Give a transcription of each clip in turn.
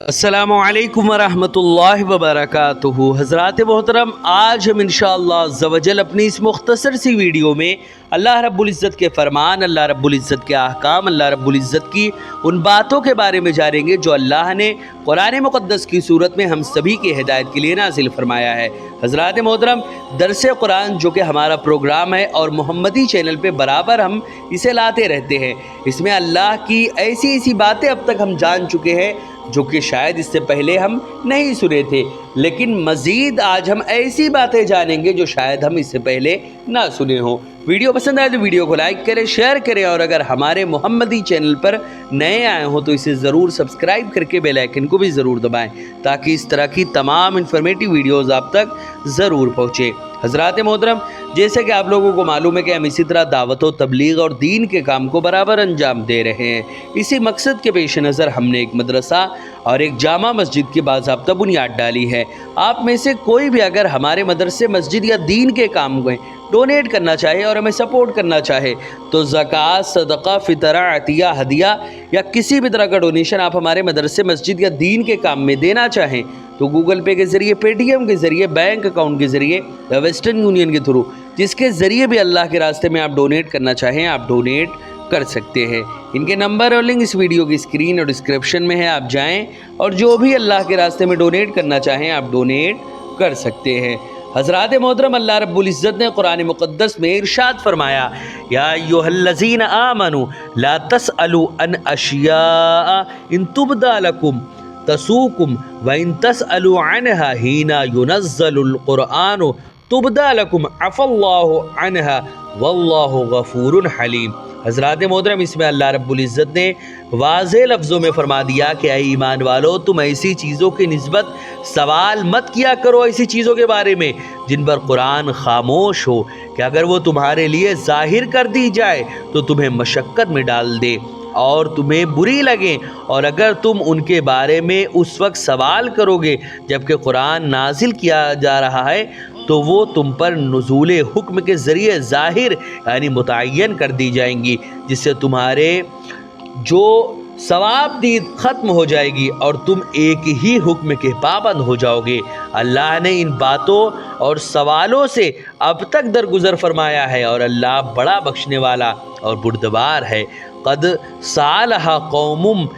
अस्सलामुअलैकुम वरहमतुल्लाहि वबरकातुहू। हज़रात मोहतरम, आज हम इंशाअल्लाह अज़्ज़वजल अपनी इस मुख्तसर सी वीडियो में अल्लाह रब्बुल इज़्ज़त के फ़रमान, अल्लाह रब्बुल इज़्ज़त के अहकाम, अल्लाह रब्बुल इज़्ज़त की उन बातों के बारे में जानेंगे जो अल्लाह ने कुरान मुक़द्दस की सूरत में हम सभी की हिदायत के लिए नाज़िल फरमाया है। हज़रात मोहतरम, दरस कुरान जो कि हमारा प्रोग्राम है और मोहम्मदी चैनल पे बराबर हम इसे लाते रहते हैं, इसमें अल्लाह की ऐसी ऐसी बातें अब तक हम जान चुके हैं जो कि शायद इससे पहले हम नहीं सुने थे, लेकिन मज़ीद आज हम ऐसी बातें जानेंगे जो शायद हम इससे पहले ना सुने हों। वीडियो पसंद आए तो वीडियो को लाइक करें, शेयर करें, और अगर हमारे मोहम्मदी चैनल पर नए आए हो तो इसे ज़रूर सब्सक्राइब करके बेल आइकन को भी ज़रूर दबाएं ताकि इस तरह की तमाम इन्फॉर्मेटिव वीडियोज़ आप तक ज़रूर पहुँचे। हज़रात मोहतरम, जैसे कि आप लोगों को मालूम है कि हम इसी तरह दावत व तबलीग और दीन के काम को बराबर अंजाम दे रहे हैं। इसी मकसद के पेश नज़र हमने एक मदरसा और एक जामा मस्जिद की बाज़ाब्ता बुनियाद डाली है। आप में से कोई भी अगर हमारे मदरसे, मस्जिद या दीन के काम में डोनेट करना चाहे और हमें सपोर्ट करना चाहे तो ज़कात, सदका, फितरा, अतिया, हदिया या किसी भी तरह का डोनेशन आप हमारे मदरसे, मस्जिद या दीन के काम में देना चाहें तो गूगल पे के ज़रिए, पेटीएम के ज़रिए, बैंक अकाउंट के ज़रिए या वेस्टर्न यूनियन के थ्रू, जिसके ज़रिए भी अल्लाह के रास्ते में आप डोनेट करना चाहें आप डोनेट कर सकते हैं। इनके नंबर और लिंक इस वीडियो की स्क्रीन और डिस्क्रिप्शन में है, आप जाएं और जो भी अल्लाह के रास्ते में डोनेट करना चाहें आप डोनेट कर सकते हैं। हज़रात मोहतरम, अल्लाह रब्बुल इज़्ज़त ने कुरान मुक़द्दस में इरशाद फरमाया, या अय्युहल्लज़ीना आमनू ला तसअलू अन अशिया इन तुबदा लकुम तसूकुम व इन तसअलू अन्हा हीना युनज़्ज़लुल कुरआन तुबदा लकुम अफ़ल्लाहु अन्हा वल्लाहु गफ़ूरुन हलीम। हज़रात मोहतरम, इसमें अल्लाह रब्बुल इज़्ज़त ने वाज़ेह लफ्ज़ों में फरमा दिया कि ऐ ईमान वालो, तुम ऐसी चीज़ों की निस्बत सवाल मत किया करो, ऐसी चीज़ों के बारे में जिन पर कुरान खामोश हो, कि अगर वो तुम्हारे लिए ज़ाहिर कर दी जाए तो तुम्हें मशक्क़त में डाल दे और तुम्हें बुरी लगे, और अगर तुम उनके बारे में उस वक्त सवाल करोगे जबकि कुरान नाजिल किया जा रहा है तो वो तुम पर नुज़ूले हुक्म के ज़रिए ज़ाहिर यानी मुतय्यन कर दी जाएंगी, जिससे तुम्हारे जो सवाबदीद ख़त्म हो जाएगी और तुम एक ही हुक्म के पाबंद हो जाओगे। अल्लाह ने इन बातों और सवालों से अब तक दरगुजर फरमाया है और अल्लाह बड़ा बख्शने वाला और बुर्दबार है। क़द सालहा कौमुम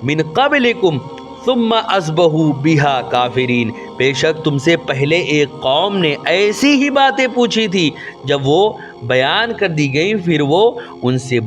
मिन क़ब्लिकुम सुम्मा अस्बहू बिहा काफिरीन, बेशक तुमसे पहले एक कौम ने ऐसी ही बातें पूछी थी, जब वो बयान कर दी गई फिर वो उनसे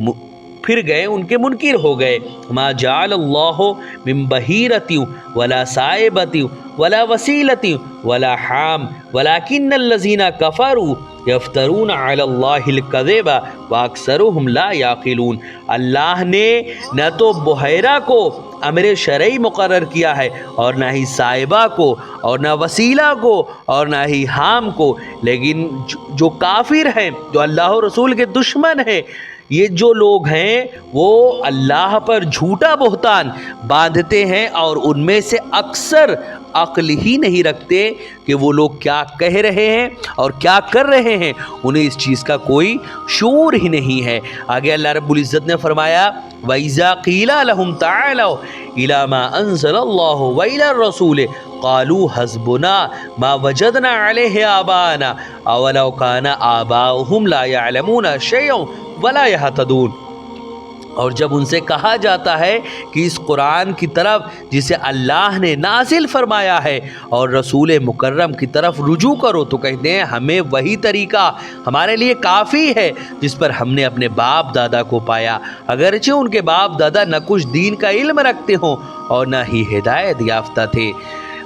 फिर गए उनके मुनकिर हो गए। मा जाअलल्लाहु मिन बहीरतिन वला साइबतिन वला वसीलतिन वला हाम वलाकिन्नल्लज़ीना कफ़रू यफ्तरून अलल्लाहिल कज़िबा व अक्सरुहुम ला याक़िलून। अल्लाह ने न तो बहैरा को अमर शरई मुकर्रर किया है और ना ही साहिबा को और ना वसीला को और ना ही हाम को, लेकिन जो काफिर हैं, जो अल्लाह और रसूल के दुश्मन हैं, ये जो लोग हैं वो अल्लाह पर झूठा बहतान बांधते हैं और उनमें से अक्सर अक्ल ही नहीं रखते कि वो लोग क्या कह रहे हैं और क्या कर रहे हैं, उन्हें इस चीज़ का कोई शऊर ही नहीं है। आगे अल्लाह रब्बुल इज़्ज़त ने फरमाया, वइज़ा क़ीला लहुम तआलौ इला मा अंज़लल्लाहु व इला रसूल क़ालू हस्बुना मा वजदना अलैहि आबाना अवलौ काना आबाउहुम ला यअलमूना शैअन वला यहतदून। और जब उनसे कहा जाता है कि इस कुरान की तरफ जिसे अल्लाह ने नाजिल फरमाया है और रसूल मुकर्रम की तरफ रुजू करो, तो कहते हैं हमें वही तरीका हमारे लिए काफ़ी है जिस पर हमने अपने बाप दादा को पाया, अगरचे उनके बाप दादा न कुछ दीन का इल्म रखते हों और न ही हिदायत याफ्ता थे।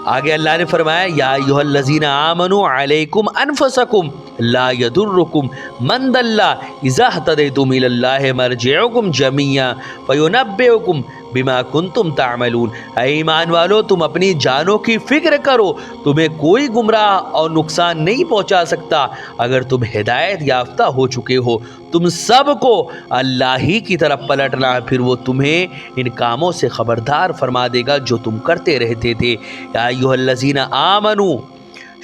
आगे अल्लाह ने फरमाया, या अय्युहल्लज़ीना आमनू अलैकुम अनफुसकुम ला यदुर्रुकुम मन दल्ला इज़ा हतदैतुम इलल्लाहि मरजिउकुम जमीआ फयुनब्बिउकुम बिमा कुंतुम तामलून। ऐ ईमान वालो, तुम अपनी जानों की फिक्र करो, तुम्हें कोई गुमराह और नुकसान नहीं पहुंचा सकता अगर तुम हिदायत याफ्ता हो चुके हो। तुम सबको अल्लाह ही की तरफ पलटना, फिर वो तुम्हें इन कामों से खबरदार फरमा देगा जो तुम करते रहते थे। या अय्युहल्लज़ीना आमनू,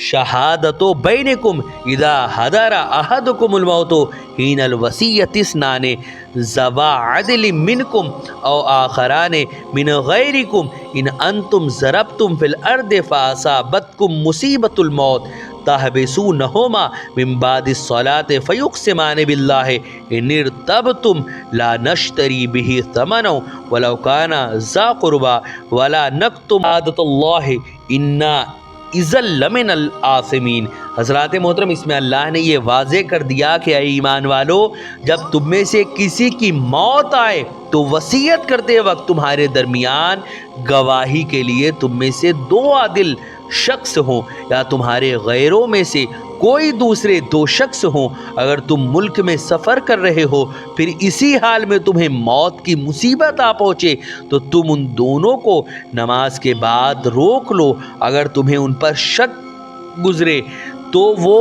शहादतो बैनकुम इदा हदरा अहदकुमुल मौतो हीनल वसीयति इस्नाने ज़वा अदलिम मिनकुम औ आखराने मिन गैरिकुम इन अंतुम ज़रबतुम फिल अर्दि फ़असाबतकुम मुसीबतुल मौत तहबिसूनहुमा मिन बादिस सलाति फयुक़सिमानि बिल्लाहि इन इर्तबतुम ला नश्तरी बिही समनो वलौ काना ज़ा क़ुरबा वला नक्तुम आदतुल्लाहि इन्ना इज़ल लमिनल आसिमीन। हज़रात मोहतरम, इसमें अल्लाह ने ये वाज़े कर दिया कि ऐ ईमान वालो, जब तुम में से किसी की मौत आए तो वसीयत करते वक्त तुम्हारे दरमियान गवाही के लिए तुम में से दो आदिल शख्स हों या तुम्हारे गैरों में से कोई दूसरे दो शख्स हों। अगर तुम मुल्क में सफ़र कर रहे हो फिर इसी हाल में तुम्हें मौत की मुसीबत आ पहुँचे तो तुम उन दोनों को नमाज के बाद रोक लो। अगर तुम्हें उन पर शक गुजरे तो वो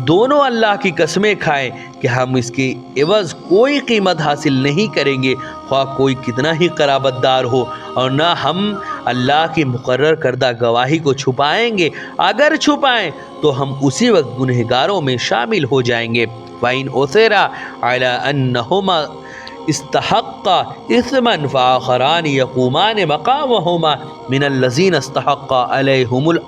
दोनों अल्लाह की कसमें खाएं कि हम इसके एवज़ कोई कीमत हासिल नहीं करेंगे, ख्वाह कोई कितना ही क़राबतदार हो, और ना हम अल्लाह की मुकर्रर करदा गवाही को छुपाएंगे। अगर छुपाएं तो हम उसी वक्त गुनहगारों में शामिल हो जाएंगे। वाइन ओसेरा अला अन्नहुमा इस्तहक्का इस्मन फ़ाखरान यक़ूमान मक़ामहुमा मिनल्लज़ीना इस्तहक्का अलैहुमुल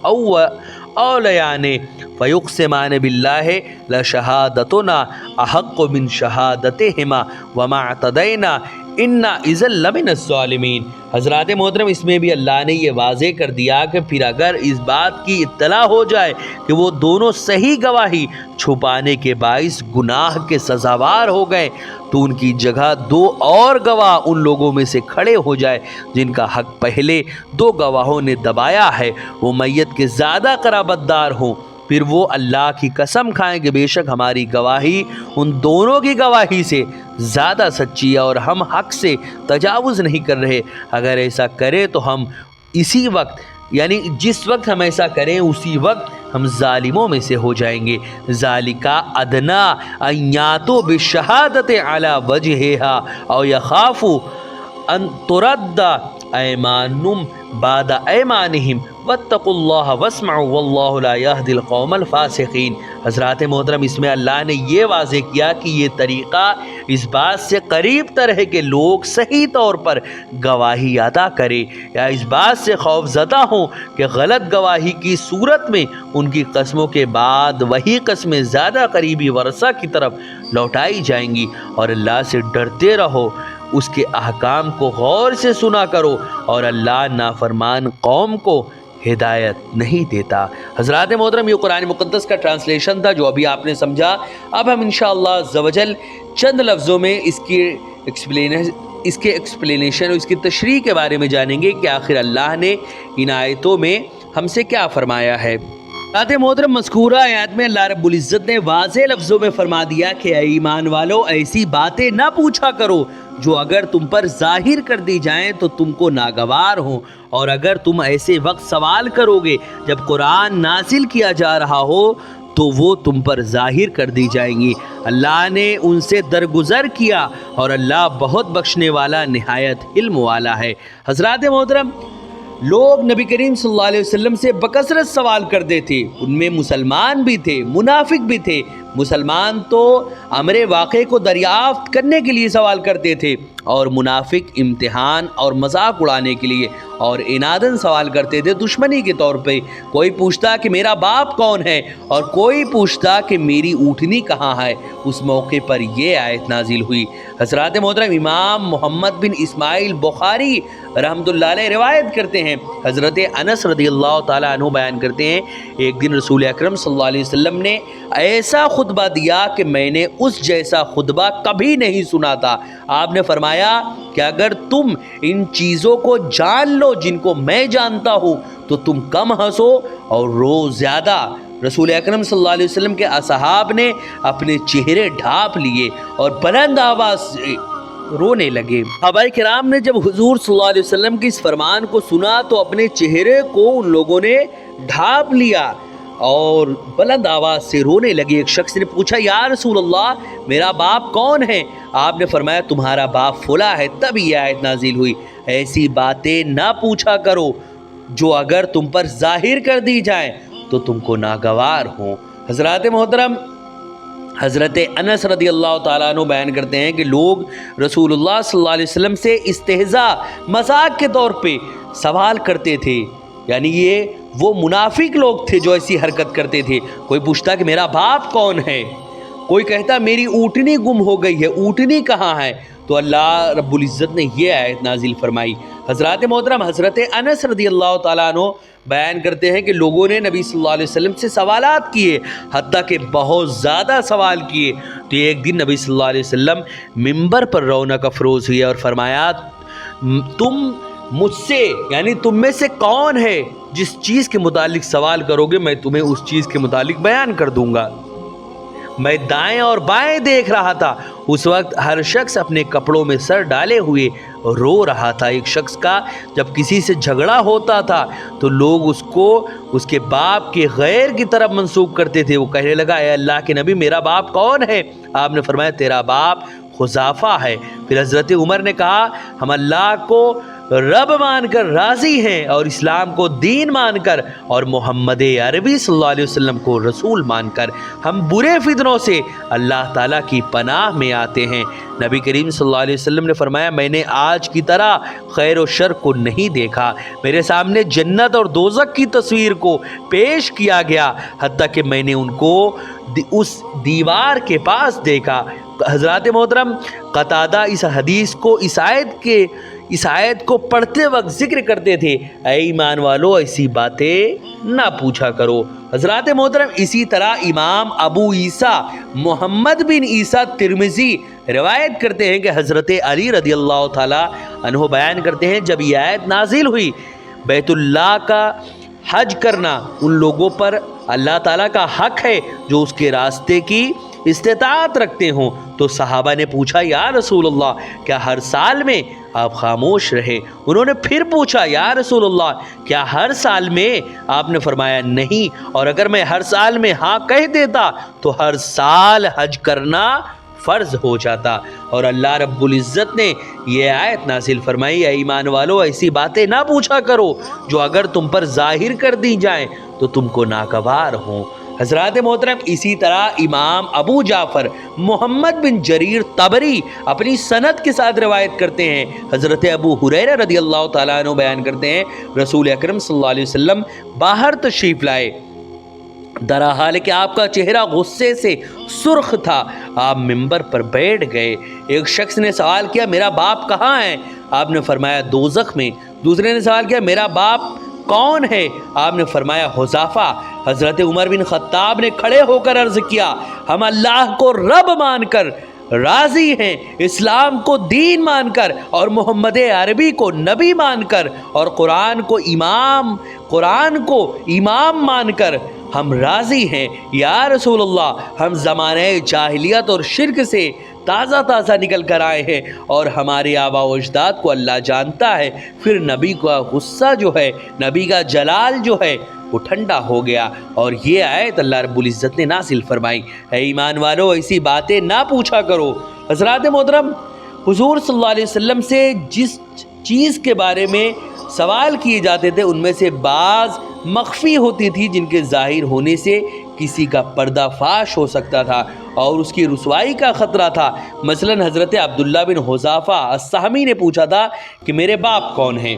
औलयाने फ़युक़सिमान बिल्लाहि लशहादतुना अहक्कु मिन शहादतिहिमा वमा अतदैना इन्ना इज़ल लमिनज़्ज़ालिमीन। हज़रात मोहतरम, इसमें भी अल्लाह ने ये वाज़े कर दिया कि फिर अगर इस बात की इत्तला हो जाए कि वो दोनों सही गवाही छुपाने के बाइस गुनाह के सज़ावार हो गए तो उनकी जगह दो और गवाह उन लोगों में से खड़े हो जाए जिनका हक पहले दो गवाहों ने दबाया है, वो मैयत के ज़्यादा क़राबतदार हों। फिर वो अल्लाह की कसम खाएं कि बेशक हमारी गवाही उन दोनों की गवाही से ज़्यादा सच्ची है और हम हक से तजावुज़ नहीं कर रहे। अगर ऐसा करें तो हम इसी वक्त, यानी जिस वक्त हम ऐसा करें उसी वक्त हम जालिमों में से हो जाएंगे। ज़ालिका अदना अय्यातो बिशहादत अला वजहिहा औ यखाफु अन तुरद्दा ऐमानुम बादा ऐमानिहिम वत्तकुल्लाह वस्मउ वल्लाहु ला यहदिल कौमल फासिकीन। हज़रात मोहतरम, इसमें अल्लाह ने ये वाज़े किया कि ये तरीक़ा इस बात से करीब तर है कि लोग सही तौर पर गवाही अदा करें या इस बात से खौफज़दा हों कि गलत गवाही की सूरत में उनकी कस्मों के बाद वही कस्में ज़्यादा करीबी वरसा की तरफ लौटाई जाएंगी। और अल्लाह से डरते रहो, उसके अहकाम को गौर से सुना करो और अल्लाह नाफरमान कौम को हिदायत नहीं देता। हज़रात मोहतरम, ये कुरान मुक़द्दस का ट्रांसलेशन था जो अभी आपने समझा। अब हम इंशाअल्लाह ज़वजल चंद लफ्ज़ों में इसके एक्सप्लेनेशन और इसकी तशरीह के बारे में जानेंगे कि आखिर अल्लाह ने इन आयतों में हमसे क्या फ़रमाया है। मोहतरम, मज़कूरा आयत में अल्लाह रब्बुल इज़्ज़त ने वाज़े लफ्ज़ों में फ़रमा दिया कि ऐ ईमान वालो, ऐसी बातें ना पूछा करो जो अगर तुम पर ज़ाहिर कर दी जाएं तो तुमको नागवार हो, और अगर तुम ऐसे वक्त सवाल करोगे जब कुरान नाजिल किया जा रहा हो तो वो तुम पर ज़ाहिर कर दी जाएंगी। अल्लाह ने उनसे दरगुज़र किया और अल्लाह बहुत बख्शने वाला निहायत इल्म वाला है। हज़रात मोहतरम, लोग नबी करीम सल्लल्लाहु अलैहि वसल्लम से बकसरत सवाल करते थे। उनमें मुसलमान भी थे, मुनाफिक भी थे। मुसलमान तो अमरे वाक़े को दरियाफ्त करने के लिए सवाल करते थे और मुनाफिक इम्तिहान और मजाक उड़ाने के लिए और इनादन सवाल करते थे दुश्मनी के तौर पे। कोई पूछता कि मेरा बाप कौन है और कोई पूछता कि मेरी ऊँटनी कहाँ है। उस मौके पर यह आयत नाजिल हुई। हज़रात मोहतरम, इमाम मोहम्मद बिन इस्माइल बुखारी रहमतुल्लाह अलैह रिवायत करते हैं, हज़रत अनस रज़ियल्लाहु ताला अन्हु बयान करते हैं, एक दिन रसूल अकरम सल्लल्लाहु अलैहि वसल्लम ने ऐसा खुतबा दिया कि मैंने उस जैसा खुतबा कभी नहीं सुना था। आपने फरमाया कि अगर तुम इन चीज़ों को जान लो जिनको मैं जानता हूँ तो तुम कम हंसो और रो ज़्यादा। रसूल अकरम सल्लल्लाहु अलैहि वसल्लम के असहाब ने अपने चेहरे ढाँप लिए और बुलंद आवाज़ से रोने लगे। सहाबाए किराम ने जब हुजूर सल्लल्लाहु अलैहि वसल्लम की इस फरमान को सुना तो अपने चेहरे को उन लोगों ने ढाँप लिया और बुलंद आवाज़ से रोने लगे। एक शख्स ने पूछा, या रसूल अल्लाह, मेरा बाप कौन है? आपने फरमाया, तुम्हारा बाप फुला है। तब ये आयत नाजिल हुई, ऐसी बातें ना पूछा करो जो अगर तुम पर जाहिर कर दी जाएं तो तुमको नागवार हूँ। हज़रात मोहतरम, हज़रत अनस रदी अल्लाह ताला अन्हु बयान करते हैं कि लोग रसूलुल्लाह सल्लल्लाहु अलैहि वसल्लम से इस्तेहज़ा मजाक के तौर पे सवाल करते थे। यानी ये वो मुनाफिक लोग थे जो ऐसी हरकत करते थे। कोई पूछता कि मेरा बाप कौन है, कोई कहता मेरी ऊँटनी गुम हो गई है, ऊँटनी कहाँ है, तो अल्लाह रब्बुल इज़्ज़त ने ये आयत नाजिल फरमाई। हज़रात मोहतरम, हज़रत अनस रदी अल्लाह ताला अन्हु बयान करते हैं कि लोगों ने नबी सल्लल्लाहु अलैहि वसल्लम से सवालात किए, हत्ता कि बहुत ज़्यादा सवाल किए। तो एक दिन नबी सल्लल्लाहु अलैहि वसल्लम मिंबर पर रौनक अफरोज़ हुए और फरमाया, तुम मुझसे यानी तुम में से कौन है जिस चीज़ के मुतालिक सवाल करोगे मैं तुम्हें उस चीज़ के मुतालिक बयान कर दूंगा। मैं दाएं और बाएं देख रहा था, उस वक्त हर शख्स अपने कपड़ों में सर डाले हुए रो रहा था। एक शख्स का जब किसी से झगड़ा होता था तो लोग उसको उसके बाप के गैर की तरफ मंसूब करते थे। वो कहने लगा, ए अल्लाह के नबी, मेरा बाप कौन है? आपने फरमाया, तेरा बाप खुज़ाफ़ा है। फिर हज़रत उमर ने कहा, हम अल्लाह को रब मानकर राज़ी हैं और इस्लाम को दीन मानकर और मोहम्मद अरबी सल्लल्लाहु अलैहि वसल्लम को रसूल मानकर हम बुरे फितनों से अल्लाह ताला की पनाह में आते हैं। नबी करीम सल्लल्लाहु अलैहि वसल्लम ने फरमाया, मैंने आज की तरह खैर और शर को नहीं देखा। मेरे सामने जन्नत और दोज़ख की तस्वीर को पेश किया गया, हत्ता कि मैंने उनको उस दीवार के पास देखा। हज़रात मोहतरम, कतादा इस हदीस को इस आयत को पढ़ते वक्त जिक्र करते थे, ऐ ईमान वालों, ऐसी बातें ना पूछा करो। हज़रात मोहतरम, इसी तरह इमाम अबू ईसा मोहम्मद बिन ईसा तिर्मिज़ी रिवायत करते हैं कि हज़रत अली रदी अल्लाह ताला अन्हु बयान करते हैं, जब ये आयत नाजिल हुई, बैतुल्लाह का हज करना उन लोगों पर अल्लाह ताला का हक है जो उसके रास्ते की इस्तिताअत रखते हों, तो सहाबा ने पूछा, या रसूलल्लाह, क्या हर साल में आप खामोश रहे? उन्होंने फिर पूछा, या रसूलल्लाह, क्या हर साल में? आपने फरमाया, नहीं, और अगर मैं हर साल में हाँ कह देता तो हर साल हज करना फ़र्ज हो जाता। और अल्लाह रब्बुल इज़्ज़त ने ये आयत नाजिल फरमाई, ऐ ईमान वालों, ऐसी बातें ना पूछा करो जो अगर तुम पर ज़ाहिर कर दी जाएं तो तुमको नागवार हों। हज़रात मोहतरम, इसी तरह इमाम अबू जाफ़र मोहम्मद बिन जरीर तबरी अपनी सनद के साथ रिवायत करते हैं। हज़रत अबू हुरैरा रदी अल्लाह ताला अन्हु बयान करते हैं, रसूल अकरम सल्लल्लाहु अलैहि वसल्लम बाहर तशरीफ़ लाए, दरहाल कि आपका चेहरा गुस्से से सुर्ख था। आप मिंबर पर बैठ गए। एक शख्स ने सवाल किया, मेरा बाप कहाँ है? आपने फरमाया, दोज़ख में। दूसरे ने सवाल किया, मेरा बाप कौन है? आपने फरमाया, हुज़ाफ़ा। हज़रत उमर बिन ख़त्ताब ने खड़े होकर अर्ज़ किया, हम अल्लाह को रब मानकर राज़ी हैं, इस्लाम को दीन मानकर और मोहम्मद अरबी को नबी मानकर और कुरान को इमाम मानकर हम राज़ी हैं। या रसूलल्लाह, हम ज़माने जाहिलियत और शिर्क से ताज़ा निकल कर आए हैं और हमारे आबा व अजदाद को अल्लाह जानता है। फिर नबी का गुस्सा जो है, नबी का जलाल जो है, वो ठंडा हो गया और ये आयत अल्लाह रब्बुल इज़्ज़त ने नासिल फरमाई, है ईमान वालों, ऐसी बातें ना पूछा करो। हज़रात मोहतरम, हुज़ूर सल्लल्लाहु अलैहि वसल्लम से जिस चीज़ के बारे में सवाल किए जाते थे उनमें से बाज़ मख्फी होती थी, जिनके ज़ाहिर होने से किसी का पर्दाफाश हो सकता था और उसकी रुसवाई का ख़तरा था। मसलन हज़रत अब्दुल्ला बिन हुज़ाफ़ा अस्सहमी ने पूछा था कि मेरे बाप कौन हैं?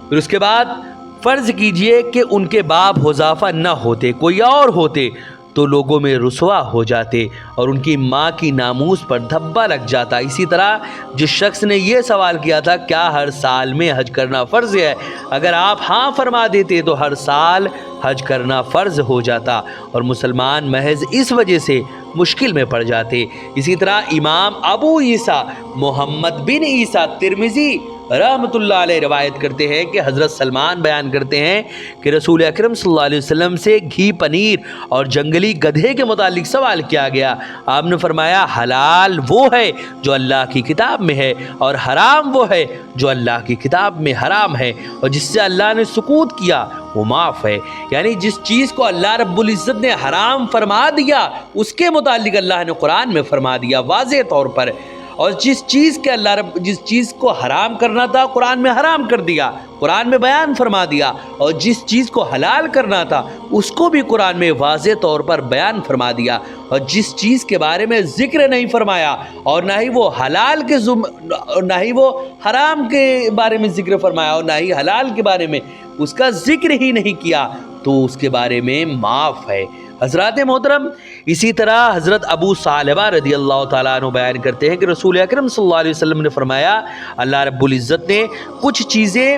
फिर उसके बाद फ़र्ज़ कीजिए कि उनके बाप हुज़ाफ़ा न होते, कोई और होते, तो लोगों में रुसवा हो जाते और उनकी माँ की नामूस पर धब्बा लग जाता। इसी तरह जिस शख्स ने ये सवाल किया था, क्या हर साल में हज करना फ़र्ज़ है? अगर आप हाँ फरमा देते तो हर साल हज करना फ़र्ज़ हो जाता और मुसलमान महज इस वजह से मुश्किल में पड़ जाते। इसी तरह इमाम अबू ईसा मोहम्मद बिन ईसा तिर्मिज़ी रहमतुल्लाह अलैह रिवायत करते हैं कि हज़रत सलमान बयान करते हैं कि रसूल अकरम सल्लल्लाहु अलैहि वसल्लम से घी, पनीर और जंगली गधे के मुतालिक सवाल किया गया। आपने फरमाया, हलाल वो है जो अल्लाह की किताब में है और हराम वो है जो अल्लाह की किताब में हराम है, और जिससे अल्लाह ने सुकूत किया वो माफ़ है। यानी जिस चीज़ को अल्लाह रब्बुल इज़्ज़त ने हराम फरमा दिया उसके मुतालिक अल्लाह ने कुरान में फरमा दिया वाज़ेह तौर पर, और जिस चीज़ को हराम करना था कुरान में हराम कर दिया, قرآن میں بیان فرما دیا، اور جس چیز کو حلال کرنا تھا اس کو بھی قرآن میں واضح طور پر بیان فرما دیا، اور جس چیز کے بارے میں ذکر نہیں فرمایا اور نہ ہی وہ حلال کے نہ ہی وہ حرام کے بارے میں ذکر فرمایا اور نہ ہی حلال کے بارے میں اس کا ذکر ہی نہیں کیا، تو اس کے بارے میں معاف ہے۔ حضرات محترم، اسی طرح حضرت ابو ثعلبہ رضی اللہ تعالیٰ عنہ بیان کرتے ہیں کہ رسول اکرم صلی اللہ علیہ وسلم نے فرمایا، اللہ رب العزت نے کچھ چیزیں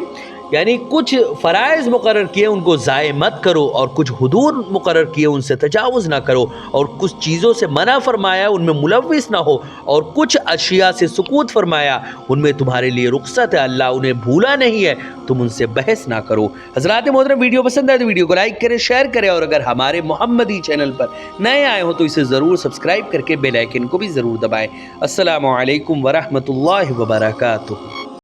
یعنی کچھ فرائض مقرر کیے ان کو ضائع مت کرو، اور کچھ حدود مقرر کیے ان سے تجاوز نہ کرو، اور کچھ چیزوں سے منع فرمایا ان میں ملوث نہ ہو، اور کچھ اشیاء سے سکوت فرمایا ان میں تمہارے لیے رخصت ہے، اللہ انہیں بھولا نہیں ہے، تم ان سے بحث نہ کرو۔ حضرات محترم، ویڈیو پسند آئے تو ویڈیو کو لائک کریں، شیئر کریں، اور اگر ہمارے محمدی چینل پر نئے آئے ہوں تو اسے ضرور سبسکرائب کر کے بیل آئیکن کو بھی ضرور دبائیں۔ السلام علیکم ورحمۃ اللہ وبرکاتہ۔